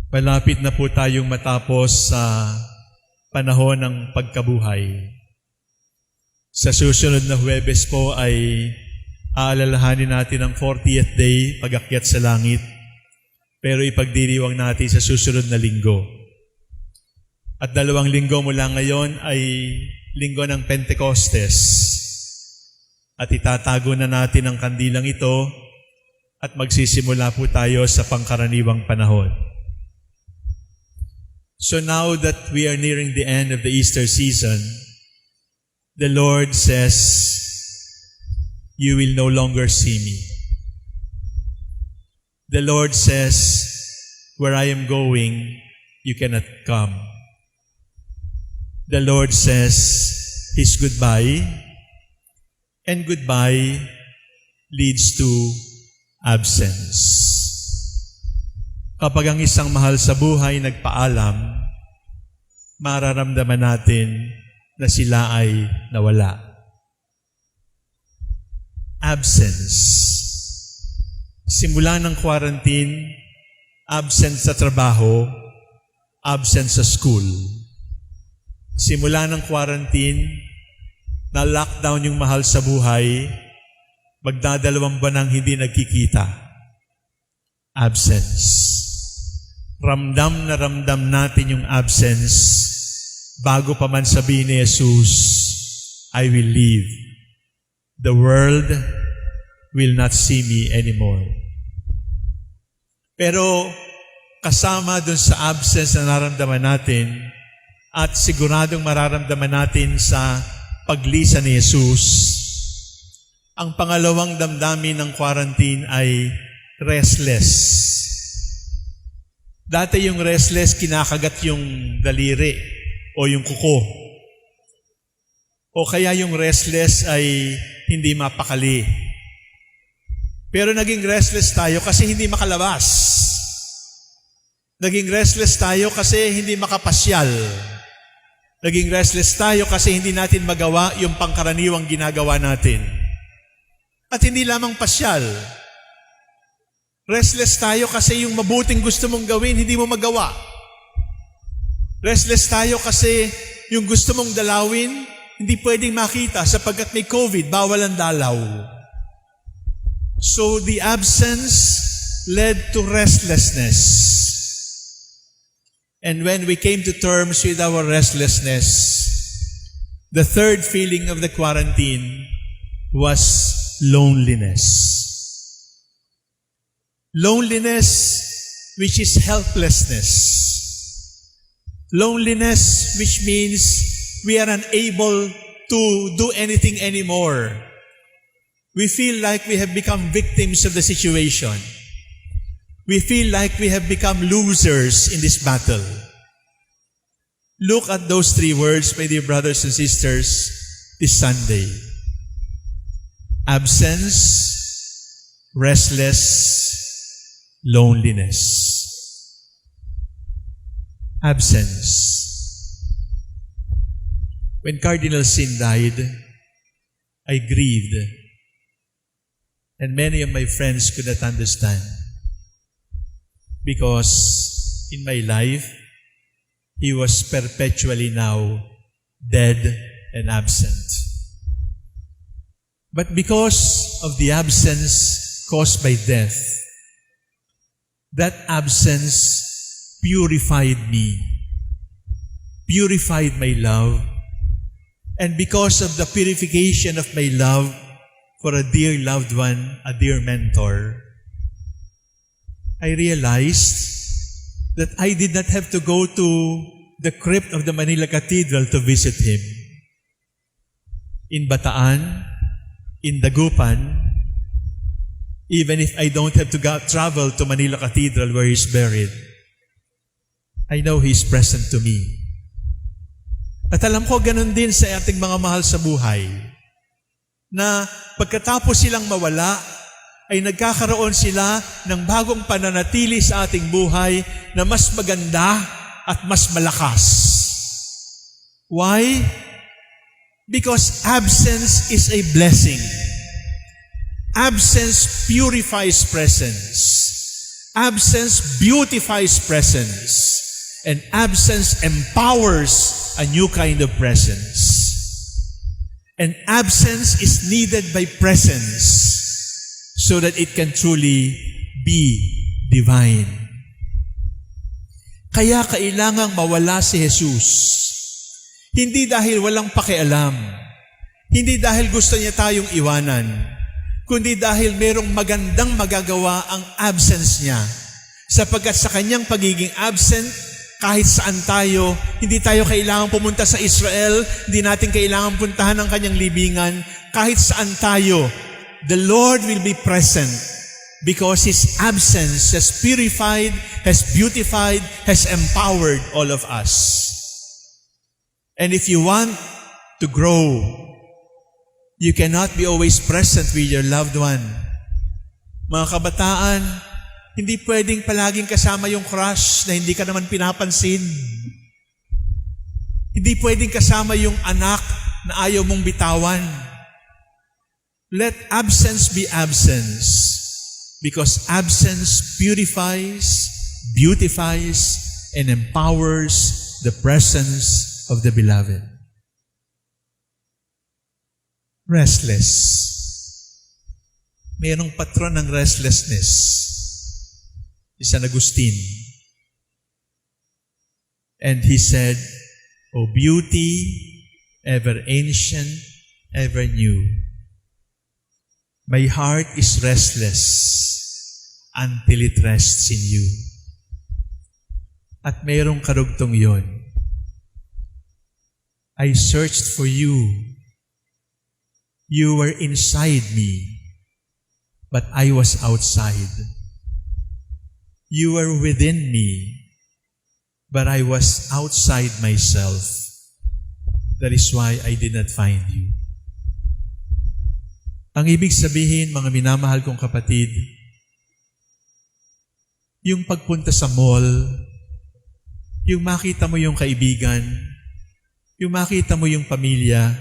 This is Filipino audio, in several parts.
Malapit na po tayong matapos sa panahon ng pagkabuhay. Sa susunod na Huwebes po ay aalalahanin natin ang 40th day, pag-akyat sa langit. Pero ipagdiriwang natin sa susunod na linggo. At 2 linggo mula ngayon ay linggo ng Pentecostes. At itatago na natin ang kandilang ito at magsisimula po tayo sa pangkaraniwang panahon. So now that we are nearing the end of the Easter season, the Lord says, "You will no longer see me." The Lord says, "Where I am going, you cannot come." The Lord says His goodbye, and goodbye leads to absence. Kapag ang isang mahal sa buhay nagpaalam, mararamdaman natin na sila ay nawala. Absence. Simula ng quarantine, absent sa trabaho, absent sa school. Simula ng quarantine, na lockdown yung mahal sa buhay, magdadalawang buwan hindi nagkikita. Absence. Ramdam na ramdam natin yung absence bago pa man sabihin ni Jesus, "I will leave. The world will not see me anymore." Pero kasama dun sa absence na naramdaman natin at siguradong mararamdaman natin sa paglisan ni Jesus, ang pangalawang damdamin ng quarantine ay restless. Dati yung restless, kinakagat yung daliri o yung kuko. O kaya yung restless ay hindi mapakali. Pero naging restless tayo kasi hindi makalabas. Naging restless tayo kasi hindi makapasyal. Naging restless tayo kasi hindi natin magawa yung pangkaraniwang ginagawa natin. At hindi lamang pasyal. Restless tayo kasi yung mabuting gusto mong gawin, hindi mo magawa. Restless tayo kasi yung gusto mong dalawin, hindi pwedeng makita sapagkat may COVID, bawal ang dalaw. So the absence led to restlessness. And when we came to terms with our restlessness, the third feeling of the quarantine was loneliness. Loneliness, which is helplessness. Loneliness, which means we are unable to do anything anymore. We feel like we have become victims of the situation. We feel like we have become losers in this battle. Look at those 3 words, my dear brothers and sisters, this Sunday. Absence, restless, loneliness. Absence. When Cardinal Sin died, I grieved. And many of my friends could not understand. Because in my life, he was perpetually now dead and absent. But because of the absence caused by death, that absence purified me, purified my love, and because of the purification of my love for a dear loved one, a dear mentor, I realized that I did not have to go to the crypt of the Manila Cathedral to visit him. In Bataan, in Dagupan, even if I don't have to travel to Manila Cathedral where he's buried, I know he's present to me. At alam ko, ganun din sa ating mga mahal sa buhay, na pagkatapos silang mawala, ay nagkakaroon sila ng bagong pananatili sa ating buhay na mas maganda at mas malakas. Why? Because absence is a blessing. Absence purifies presence. Absence beautifies presence. And absence empowers a new kind of presence. And absence is needed by presence so that it can truly be divine. Kaya kailangang mawala si Jesus. Hindi dahil walang pakialam. Hindi dahil gusto niya tayong iwanan. Kundi dahil merong magandang magagawa ang absence niya. Sapagkat sa kanyang pagiging absent, kahit saan tayo, hindi tayo kailangang pumunta sa Israel, hindi natin kailangang puntahan ang kanyang libingan. Kahit saan tayo, the Lord will be present because His absence has purified, has beautified, has empowered all of us. And if you want to grow, you cannot be always present with your loved one. Mga kabataan, hindi pwedeng palaging kasama yung crush na hindi ka naman pinapansin. Hindi pwedeng kasama yung anak na ayaw mong bitawan. Let absence be absence. Because absence purifies, beautifies, and empowers the presence of the beloved. Restless. Mayroong patron ng restlessness. San Agustin. And he said, O beauty, ever ancient, ever new, my heart is restless until it rests in you. At mayroong karugtong yon. I searched for you. You were inside me, but I was outside. You were within me, but I was outside myself. That is why I did not find you. Ang ibig sabihin, mga minamahal kong kapatid, yung pagpunta sa mall, yung makita mo yung kaibigan, yung makita mo yung pamilya,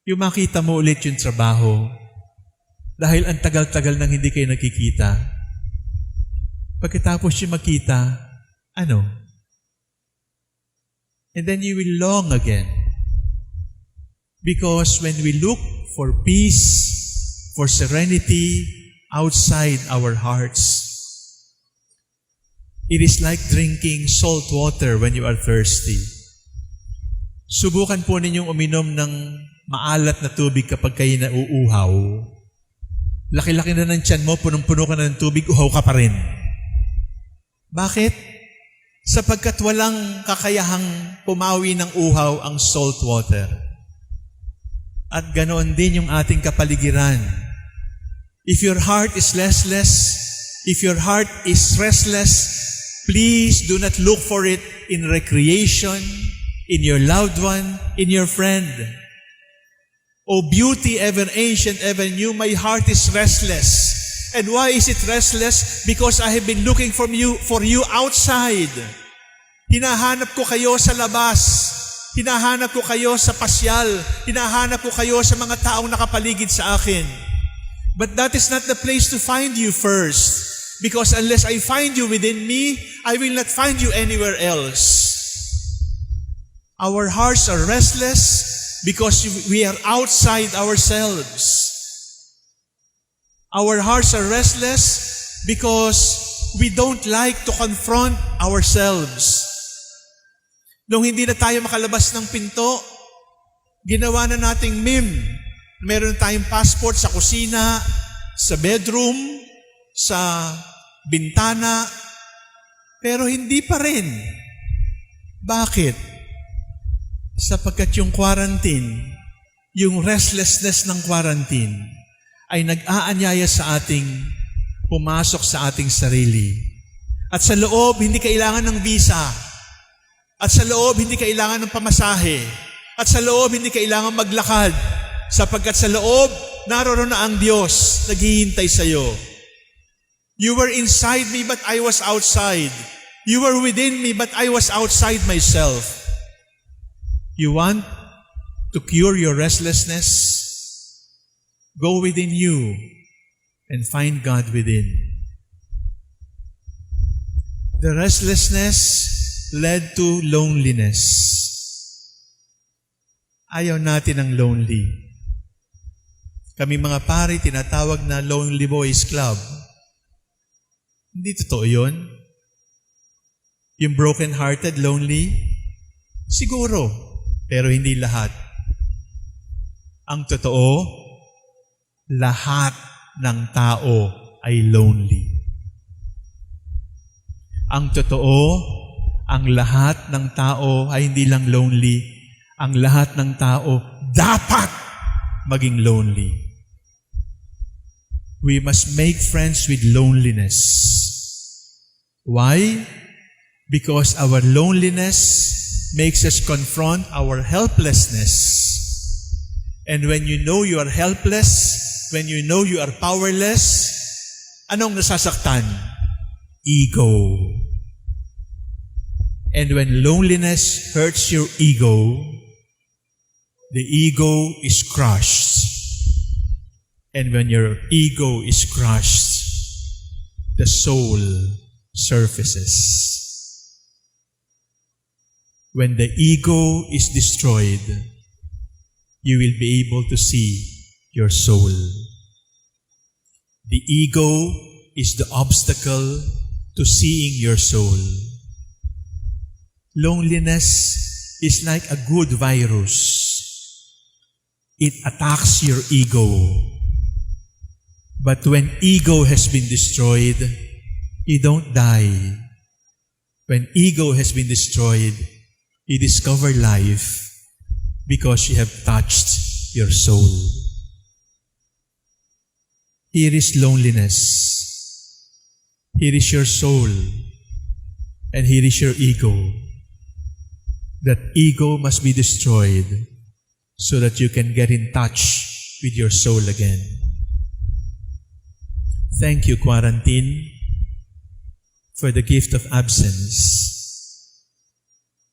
yung makita mo ulit yung trabaho, dahil ang tagal-tagal nang hindi kayo nakikita. Pagkatapos yung makita, ano? And then you will long again. Because when we look for peace, for serenity outside our hearts, it is like drinking salt water when you are thirsty. Subukan po ninyong uminom ng maalat na tubig kapag kayo nauuhaw. Laki-laki na ng tiyan mo, punong-puno ka na ng tubig, uhaw ka pa rin. Bakit? Sapagkat walang kakayahang pumawi ng uhaw ang salt water. At ganoon din yung ating kapaligiran. If your heart is restless, if your heart is restless, please do not look for it in recreation, in your loved one, in your friend. O beauty, ever ancient, ever new, my heart is restless. And why is it restless? Because I have been looking for you outside. Hinahanap ko kayo sa labas. Hinahanap ko kayo sa pasyal. Hinahanap ko kayo sa mga taong nakapaligid sa akin. But that is not the place to find you first. Because unless I find you within me, I will not find you anywhere else. Our hearts are restless because we are outside ourselves. Our hearts are restless because we don't like to confront ourselves. Nung hindi na tayo makalabas ng pinto, ginawa na nating meme. Meron tayong passport sa kusina, sa bedroom, sa bintana, pero hindi pa rin. Bakit? Sapagkat yung quarantine, yung restlessness ng quarantine, ay nag-aanyaya sa ating pumasok sa ating sarili. At sa loob, hindi kailangan ng visa. At sa loob, hindi kailangan ng pamasahe. At sa loob, hindi kailangan maglakad. Sapagkat sa loob, naroon na ang Diyos, naghihintay sa iyo. You were inside me, but I was outside. You were within me, but I was outside myself. You want to cure your restlessness? Go within you and find God within. The restlessness led to loneliness. Ayaw natin ng lonely. Kami mga pari, tinatawag na Lonely Boys Club. Hindi totoo yun. Yung broken-hearted, lonely, siguro, pero hindi lahat. Ang totoo, lahat ng tao ay lonely. Ang totoo, ang lahat ng tao ay hindi lang lonely. Ang lahat ng tao dapat maging lonely. We must make friends with loneliness. Why? Because our loneliness makes us confront our helplessness. And when you know you are helpless, when you know you are powerless, anong nasasaktan? Ego. And when loneliness hurts your ego, the ego is crushed. And when your ego is crushed, the soul surfaces. When the ego is destroyed, you will be able to see your soul. The ego is the obstacle to seeing your soul. Loneliness is like a good virus. It attacks your ego. But when ego has been destroyed, you don't die. When ego has been destroyed, you discover life because you have touched your soul. Here is loneliness. Here is your soul. And here is your ego. That ego must be destroyed so that you can get in touch with your soul again. Thank you, quarantine, for the gift of absence.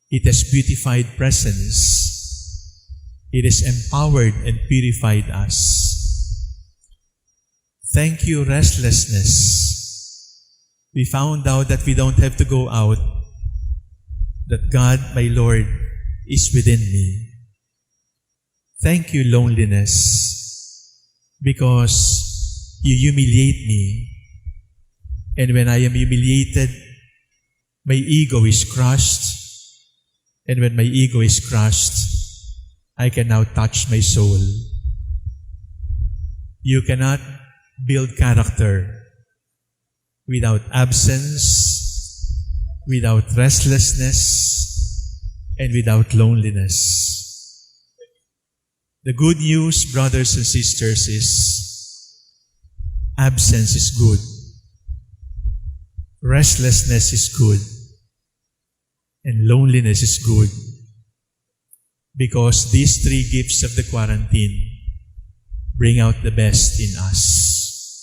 It has beautified presence. It has empowered and purified us. Thank you, restlessness. We found out that we don't have to go out, that God, my Lord, is within me. Thank you, loneliness, because you humiliate me. And when I am humiliated, my ego is crushed. And when my ego is crushed, I can now touch my soul. You cannot build character without absence, without restlessness, and without loneliness. The good news, brothers and sisters, is absence is good. Restlessness is good. And loneliness is good. Because these three gifts of the quarantine bring out the best in us.